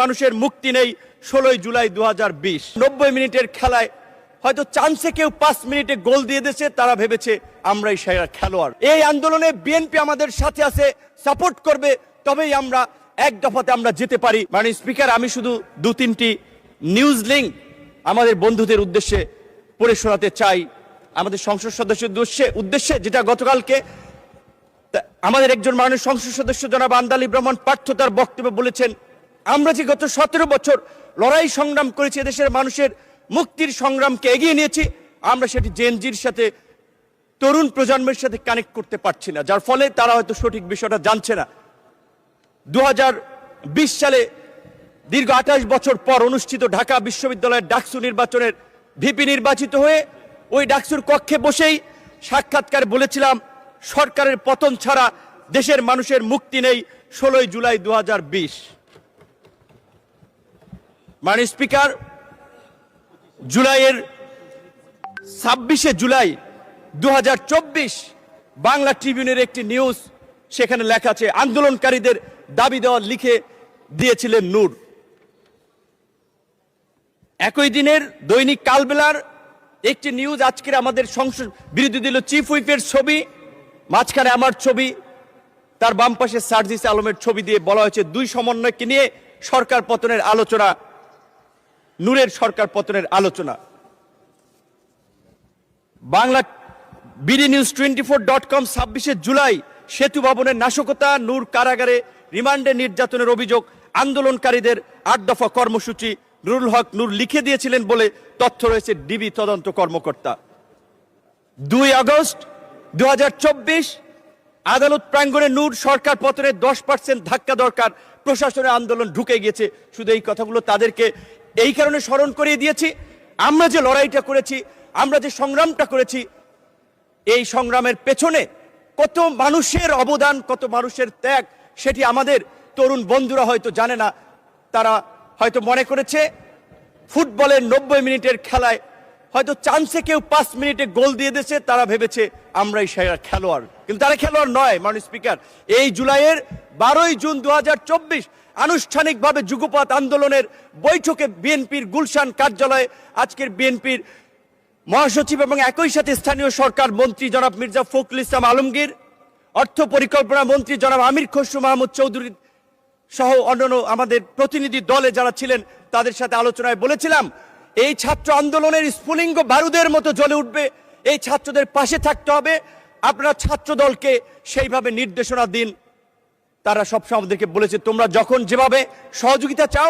মানুষের মুক্তি নেই 16 জুলাই 2020 90 মিনিটের খেলায় হয়তো চান্সে কেউ 5 মিনিটে গোল দিয়ে দিয়েছে, তারা ভেবেছে আমরাই সেরা খেলোয়াড়। এই আন্দোলনে বিএনপি আমাদের সাথে আছে, সাপোর্ট করবে, তবেই আমরা এক দফাতে আমরা যেতে পারি। মানে স্পিকার, আমি শুধু 2-3টি নিউজ লিঙ্ক আমাদের বন্ধুদের উদ্দেশ্যে পড়ে শোনাতে চাই, আমাদের সংসদ সদস্যের উদ্দেশ্যে, যেটা গতকালকে আমাদের একজন মাননীয় সংসদ সদস্য জনাব আন্দালি ব্রাহ্মণ পার্থ তার বক্তব্যে বলেছেন, আমরা যে গত 17 বছর লড়াই সংগ্রাম করেছি, দেশের মানুষের মুক্তির সংগ্রামকে এগিয়ে নিয়েছি, আমরা সেটি জেনজির সাথে, তরুণ প্রজন্মের সাথে কানেক্ট করতে পারছি না, যার ফলে তারা হয়তো সঠিক বিষয়টা জানছে না। 2020 সালে দীর্ঘ 28 বছর পর অনুষ্ঠিত ঢাকা বিশ্ববিদ্যালয়ের ডাকসু নির্বাচনের ভিপি নির্বাচিত হয়ে ওই ডাকসুর কক্ষে বসেই সাক্ষাৎকার বলেছিলাম, সরকারের পতন ছাড়া দেশের মানুষের মুক্তি নেই 16 জুলাই 2020। মাননীয় স্পিকার, জুলাইয়ের 26শে জুলাই 2024 বাংলা ট্রিবিউনের একটি নিউজ, সেখানে লেখা আছে আন্দোলনকারীদের দাবি দেওয়া লিখে দিয়েছিলেন নূর। একই দিনের দৈনিক কালবেলার একটি নিউজ, আজকের আমাদের সংসদ বিরোধী দলীয় চিফ হুইপের ছবি, মাঝখানে আমার ছবি, তার বাম পাশে সার্জিস আলমের ছবি দিয়ে বলা হয়েছে দুই সমন্বয়কে নিয়ে সরকার পতনের আলোচনা, নূরের সরকার পতনের আলোচনা। বাংলা বিডি নিউজ 24.com 26শে জুলাই সেতু ভবনের নাশকতা, নূর কারাগারে রিমান্ডে নির্যাতনের অভিযোগ, আন্দোলনকারীদের 8 দফা কর্মসূচি নুরুল হক নূর লিখে দিয়েছিলেন বলে তথ্য রয়েছে ডিবি তদন্ত কর্মকর্তা। 2 আগস্ট 2024 আদালত প্রাঙ্গণে নূর সরকার পতনের 10% ধাক্কা দরকার, প্রশাসনের আন্দোলন ঢুকে গিয়েছে। শুধু এই কথাগুলো তাদেরকে এই কারণে স্মরণ করিয়ে দিয়েছি, আমরা যে লড়াইটা করেছি, আমরা যে সংগ্রামটা করেছি, এই সংগ্রামের পেছনে কত মানুষের অবদান, কত মানুষের ত্যাগ, সেটি আমাদের তরুণ বন্ধুরা হয়তো জানে না। তারা হয়তো মনে করেছে ফুটবলের 90 মিনিটের খেলায় হয়তো চান্সে কেউ 5 মিনিটে গোল দিয়ে দিয়েছে, তারা ভেবেছে আমরাই সেরা খেলোয়াড়, কিন্তু তারা খেলোয়াড় নয়। মাননীয় স্পিকার, এই জুলাইয়ের 12ই জুন 2024 আনুষ্ঠানিকভাবে যুগপৎ আন্দোলনের বৈঠকে বিএনপির গুলশান কার্যালয়ে আজকের বিএনপির মহাসচিব এবং একই সাথে স্থানীয় সরকার মন্ত্রী জনাব মির্জা ফখরুল ইসলাম আলমগীর, অর্থ পরিকল্পনা মন্ত্রী জনাব আমির খসরু মাহমুদ চৌধুরী সহ অন্যান্য আমাদের প্রতিনিধি দলে যারা ছিলেন, তাদের সাথে আলোচনায় বলেছিলাম, এই ছাত্র আন্দোলনের স্ফুলিঙ্গ বারুদের মতো জ্বলে উঠবে, এই ছাত্রদের পাশে থাকতে হবে, আপনারা ছাত্র দলকে সেইভাবে নির্দেশনা দিন। তারা সবসময় আমাদেরকে বলেছে, তোমরা যখন যেভাবে সহযোগিতা চাও